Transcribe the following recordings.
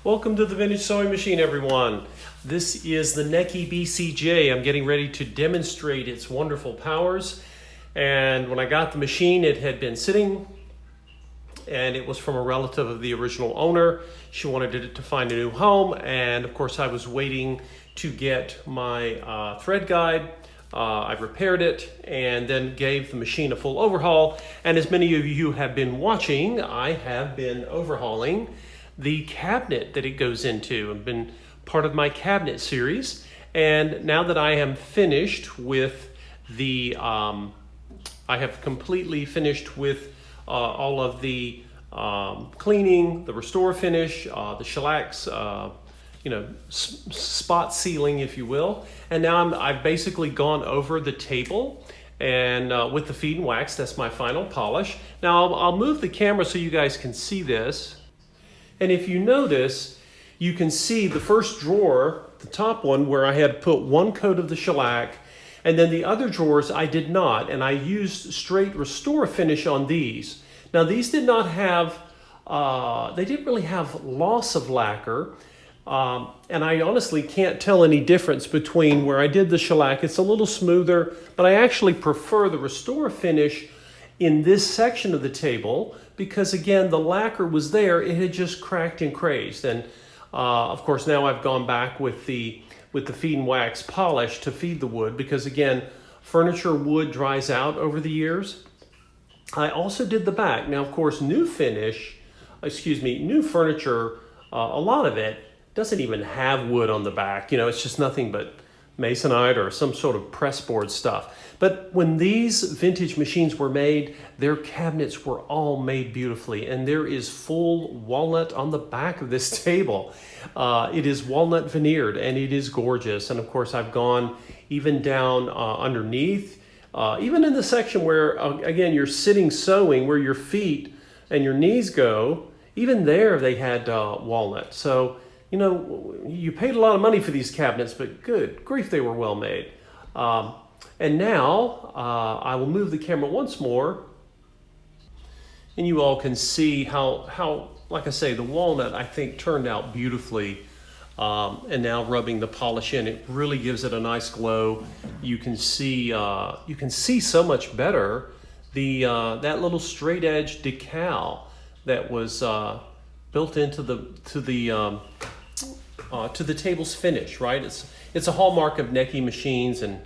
Welcome to the Vintage Sewing Machine, everyone. This is the Necchi BCJ. I'm getting ready to demonstrate its wonderful powers. And when I got the machine, it had been sitting, and it was from a relative of the original owner. She wanted it to find a new home, and of course I was waiting to get my thread guide. I repaired it and then gave the machine a full overhaul. And as many of you have been watching, I have been overhauling the cabinet that it goes into. I've been part of my cabinet series. And now that I am finished with the, I have completely finished with all of the cleaning, the restore finish, the shellacs, spot sealing, if you will. And now I've basically gone over the table and with the feed and wax. That's my final polish. Now I'll move the camera so you guys can see this. And if you notice, you can see the first drawer, the top one, where I had put one coat of the shellac, and then the other drawers I did not, and I used straight restore finish on these. Now these did not have, they didn't really have loss of lacquer. And I honestly can't tell any difference between where I did the shellac. It's a little smoother, but I actually prefer the restore finish in this section of the table because, again, the lacquer was there. It had just cracked and crazed. And of course, now I've gone back with the feed and wax polish to feed the wood because, again, furniture wood dries out over the years. I also did the back. Now, of course, new furniture, a lot of it doesn't even have wood on the back. You know, it's just nothing but masonite or some sort of pressboard stuff. But when these vintage machines were made, their cabinets were all made beautifully, and there is full walnut on the back of this table. It is walnut veneered, and it is gorgeous. And of course, I've gone even down underneath, even in the section where, again, you're sitting sewing, where your feet and your knees go, even there they had walnut. So, you know, you paid a lot of money for these cabinets, but good grief, they were well made. And now I will move the camera once more, and you all can see how, like I say, the walnut, I think, turned out beautifully. And now rubbing the polish in, it really gives it a nice glow. You can see so much better that little straight edge decal that was built into the table's finish, right? It's a hallmark of Necchi machines, and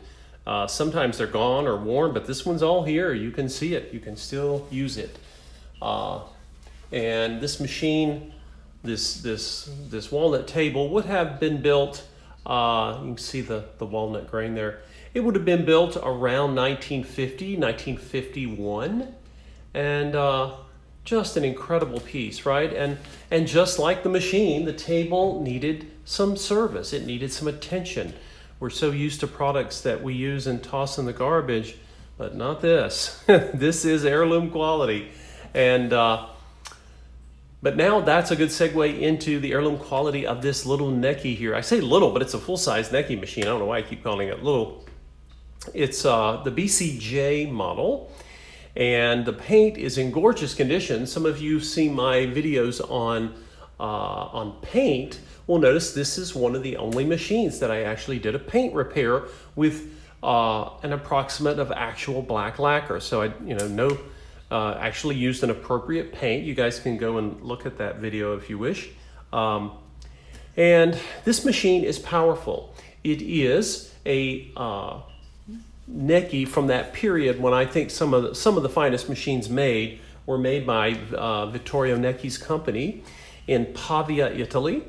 sometimes they're gone or worn, but this one's all here. You can see it. You can still use it. And this machine, this walnut table would have been built. You can see the walnut grain there. It would have been built around 1950, 1951, and just an incredible piece, right? And just like the machine, the table needed some service. It needed some attention. We're so used to products that we use and toss in the garbage, but not this. This is heirloom quality. And but now that's a good segue into the heirloom quality of this little Necchi here. I say little, but it's a full-size Necchi machine. I don't know why I keep calling it little. It's the BCJ model. And the paint is in gorgeous condition. Some of you see my videos on paint will notice this is one of the only machines that I actually did a paint repair with an approximate of actual black lacquer. So I actually used an appropriate paint. You guys can go and look at that video if you wish. And this machine is powerful. It is a Necchi from that period when I think some of the finest machines made were made by Vittorio Necchi's company in Pavia, Italy.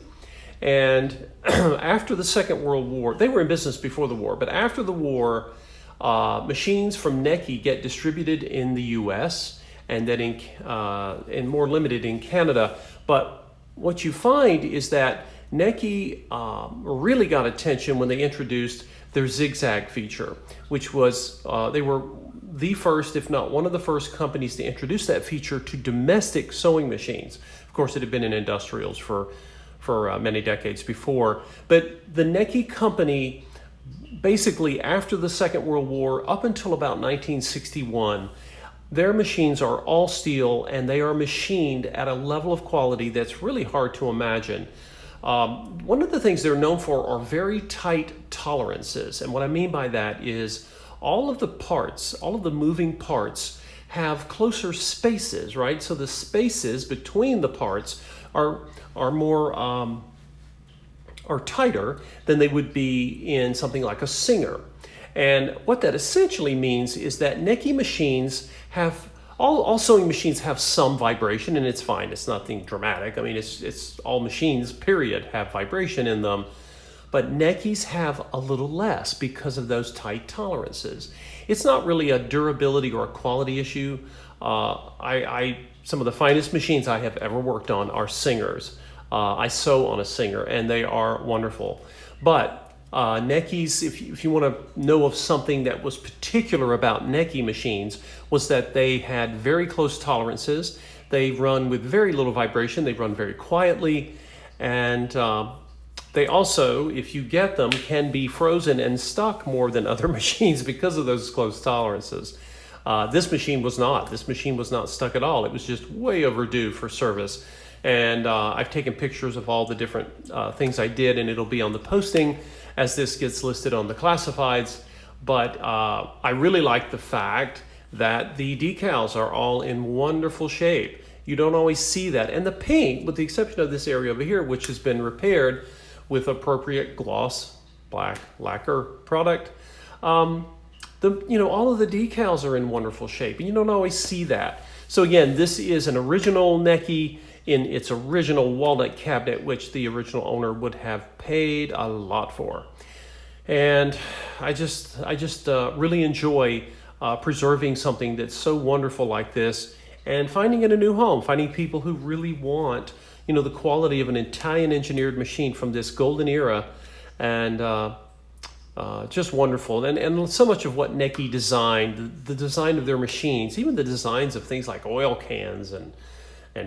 And after the Second World War, they were in business before the war, but after the war, machines from Necchi get distributed in the US and then and more limited in Canada. But what you find is that Necchi really got attention when they introduced their zigzag feature, which was, they were the first, if not one of the first companies to introduce that feature to domestic sewing machines. Of course, it had been in industrials for many decades before. But the Necchi company, basically after the Second World War, up until about 1961, their machines are all steel and they are machined at a level of quality that's really hard to imagine. One of the things they're known for are very tight tolerances. And what I mean by that is all of the parts, all of the moving parts have closer spaces, right? So the spaces between the parts are more are tighter than they would be in something like a Singer. And what that essentially means is that Necchi machines have all sewing machines have some vibration, and it's fine. It's nothing dramatic. I mean, it's all machines, period, have vibration in them. But Neckis have a little less because of those tight tolerances. It's not really a durability or a quality issue. Some of the finest machines I have ever worked on are Singers. I sew on a Singer, and they are wonderful. But Neckis, if you want to know of something that was particular about Necchi machines, was that they had very close tolerances. They run with very little vibration. They run very quietly. And they also, if you get them, can be frozen and stuck more than other machines because of those close tolerances. This machine was not. This machine was not stuck at all. It was just way overdue for service. And I've taken pictures of all the different things I did, and it'll be on the posting as this gets listed on the classifieds. But I really like the fact that the decals are all in wonderful shape. You don't always see that. And the paint, with the exception of this area over here, which has been repaired with appropriate gloss black lacquer product, all of the decals are in wonderful shape, and you don't always see that. So again, this is an original Necchi in its original walnut cabinet, which the original owner would have paid a lot for. And I just really enjoy preserving something that's so wonderful like this and finding it a new home, finding people who really want, the quality of an Italian engineered machine from this golden era, and just wonderful. And so much of what Necchi designed, the design of their machines, even the designs of things like oil cans and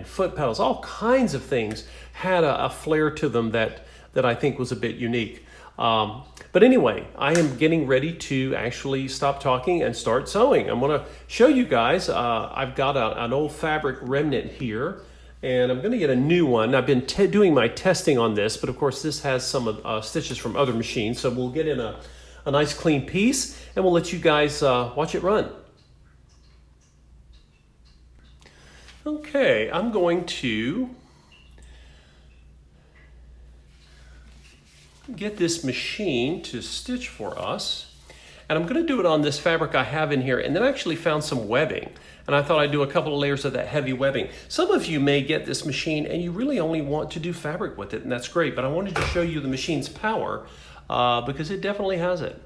foot pedals, all kinds of things had a flair to them that I think was a bit unique. But anyway, I am getting ready to actually stop talking and start sewing. I'm going to show you guys. I've got an old fabric remnant here, and I'm going to get a new one. I've been doing my testing on this, but of course this has some stitches from other machines, so we'll get in a nice clean piece, and we'll let you guys watch it run. Okay, I'm going to get this machine to stitch for us, and I'm going to do it on this fabric I have in here, and then I actually found some webbing, and I thought I'd do a couple of layers of that heavy webbing. Some of you may get this machine and you really only want to do fabric with it, and that's great, but I wanted to show you the machine's power because it definitely has it.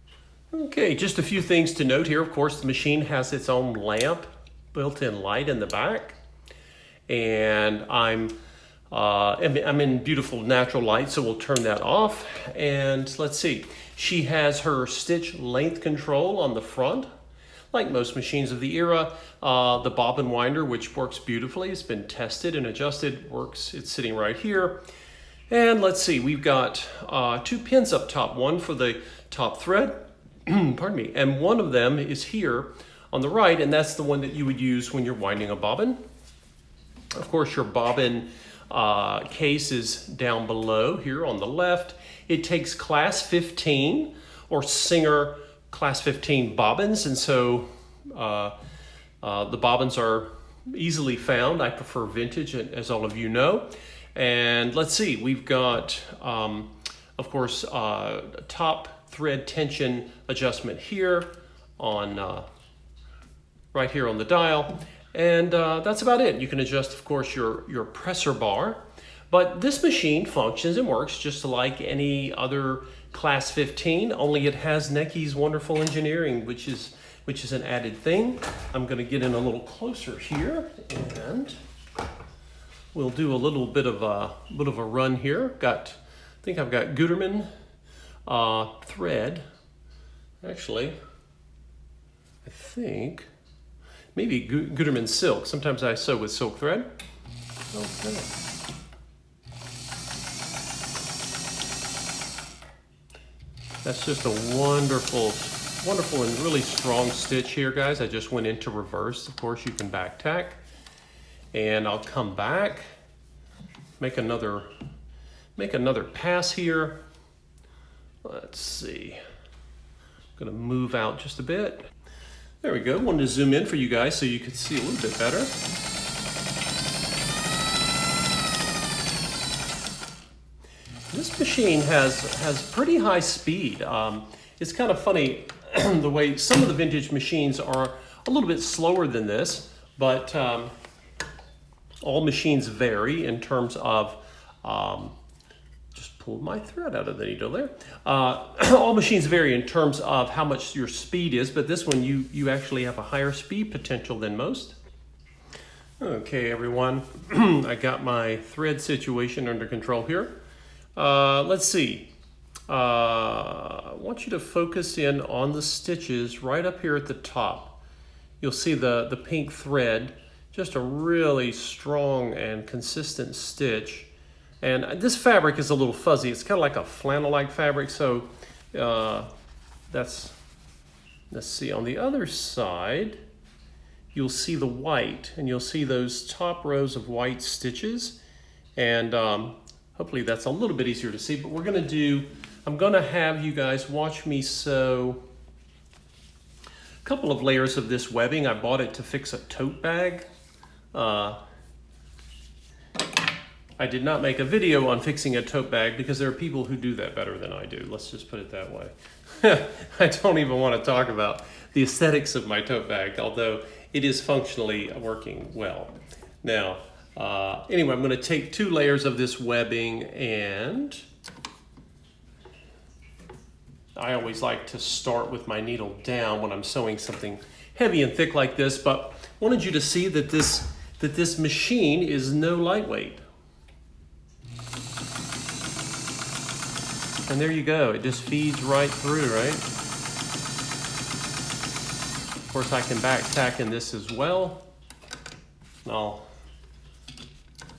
Okay, just a few things to note here. Of course, the machine has its own lamp, built-in light in the back, and I'm in beautiful natural light, so we'll turn that off. And let's see, she has her stitch length control on the front, like most machines of the era. The bobbin winder, which works beautifully, it's been tested and adjusted, works. It's sitting right here. And let's see, we've got 2 pins up top, one for the top thread, pardon me, and one of them is here on the right, and that's the one that you would use when you're winding a bobbin. Of course, your bobbin case is down below here on the left. It takes class 15 or Singer class 15 bobbins, and so the bobbins are easily found. I prefer vintage, as all of you know. And let's see, we've got, of course, top thread tension adjustment here on right here on the dial. And that's about it. You can adjust, of course, your presser bar. But this machine functions and works just like any other class 15, only it has Necchi's wonderful engineering, which is an added thing. I'm going to get in a little closer here, and we'll do a little bit of a run here. I think I've got Gutermann thread. Actually, I think maybe Gutermann silk. Sometimes I sew with silk thread. Okay. That's just a wonderful and really strong stitch here, guys. I just went into reverse. Of course, you can back tack. And I'll come back, make another make another pass here. Let's see. I'm gonna move out just a bit. There we go. Wanted to zoom in for you guys so you could see a little bit better. This machine has pretty high speed. It's kind of funny the way some of the vintage machines are a little bit slower than this, but all machines vary in terms of, just pulled my thread out of the needle there. All machines vary in terms of how much your speed is, but this one you actually have a higher speed potential than most. Okay, everyone, I got my thread situation under control here. Let's see. I want you to focus in on the stitches right up here at the top. You'll see the pink thread, just a really strong and consistent stitch. And this fabric is a little fuzzy. It's kind of like a flannel-like fabric, so let's see. On the other side, you'll see the white, and you'll see those top rows of white stitches. And hopefully that's a little bit easier to see, but I'm gonna have you guys watch me sew a couple of layers of this webbing. I bought it to fix a tote bag. I did not make a video on fixing a tote bag because there are people who do that better than I do. Let's just put it that way. I don't even want to talk about the aesthetics of my tote bag, although it is functionally working well. Now, anyway, I'm going to take 2 layers of this webbing, and I always like to start with my needle down when I'm sewing something heavy and thick like this, but wanted you to see that this machine is no lightweight. And there you go, it just feeds right through, right? Of course, I can back tack in this as well. And I'll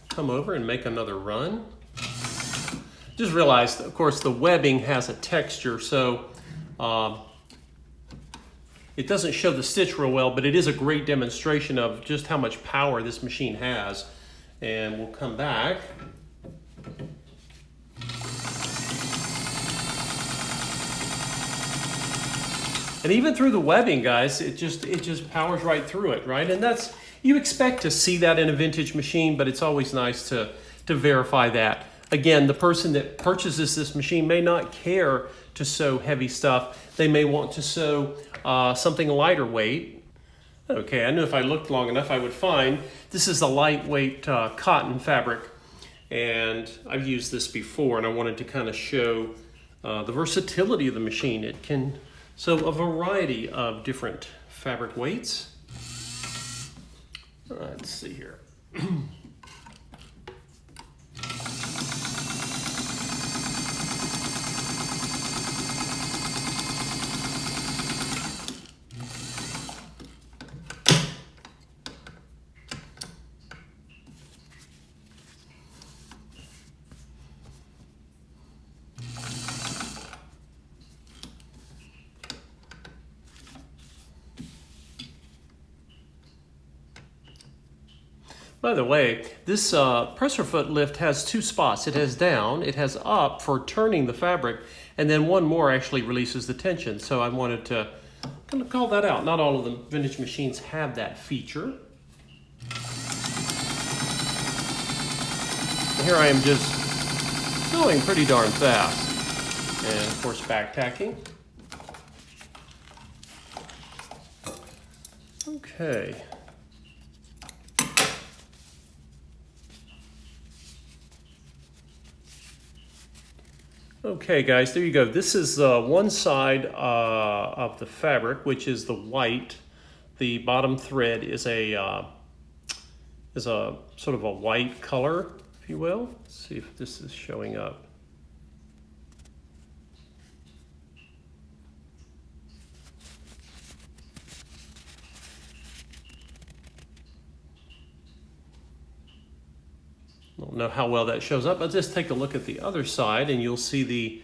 come over and make another run. Just realized, of course, the webbing has a texture, so it doesn't show the stitch real well, but it is a great demonstration of just how much power this machine has. And we'll come back. And even through the webbing, guys, it just powers right through it, right? And you expect to see that in a vintage machine, but it's always nice to verify that. Again, the person that purchases this machine may not care to sew heavy stuff. They may want to sew something lighter weight. Okay, I knew if I looked long enough, I would find this is a lightweight cotton fabric. And I've used this before, and I wanted to kind of show the versatility of the machine. It can sew a variety of different fabric weights. Let's see here. By the way, this presser foot lift has 2 spots. It has down, it has up for turning the fabric, and then one more actually releases the tension. So I wanted to kind of call that out. Not all of the vintage machines have that feature. And here I am just sewing pretty darn fast. And of course back tacking. Okay. Okay guys, there you go. This is one side of the fabric, which is the white. The bottom thread is a sort of a white color, if you will. Let's see if this is showing up. Don't know how well that shows up, but just take a look at the other side and you'll see the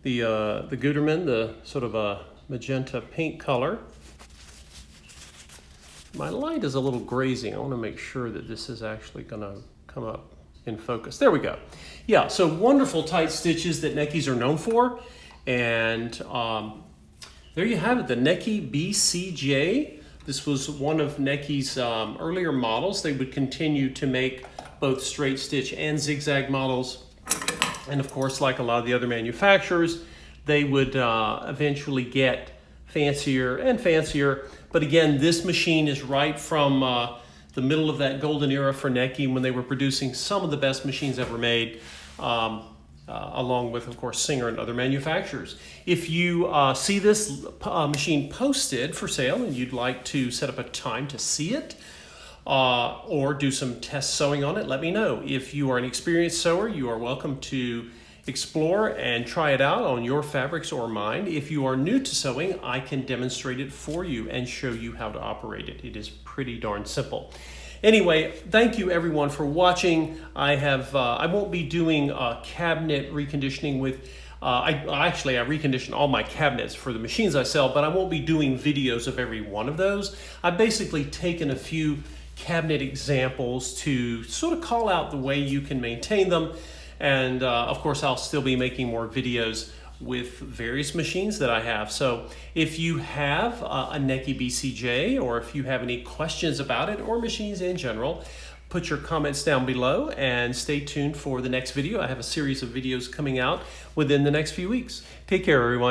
Gutermann, the sort of a magenta pink color. My light is a little grazing. I want to make sure that this is actually going to come up in focus. There we go. Yeah, so wonderful tight stitches that Neckis are known for. And there you have it, the Necchi BCJ. This was one of Necchi's earlier models. They would continue to make both straight stitch and zigzag models. And of course, like a lot of the other manufacturers, they would eventually get fancier and fancier. But again, this machine is right from the middle of that golden era for Necchi when they were producing some of the best machines ever made, along with, of course, Singer and other manufacturers. If you see this machine posted for sale and you'd like to set up a time to see it, or do some test sewing on it, let me know. If you are an experienced sewer, you are welcome to explore and try it out on your fabrics or mine. If you are new to sewing, I can demonstrate it for you and show you how to operate it. It is pretty darn simple. Anyway, thank you everyone for watching. I won't be doing cabinet reconditioning with, I recondition all my cabinets for the machines I sell, but I won't be doing videos of every one of those. I've basically taken a few cabinet examples to sort of call out the way you can maintain them. And of course, I'll still be making more videos with various machines that I have. So if you have a Necchi BCJ, or if you have any questions about it or machines in general, put your comments down below and stay tuned for the next video. I have a series of videos coming out within the next few weeks. Take care, everyone.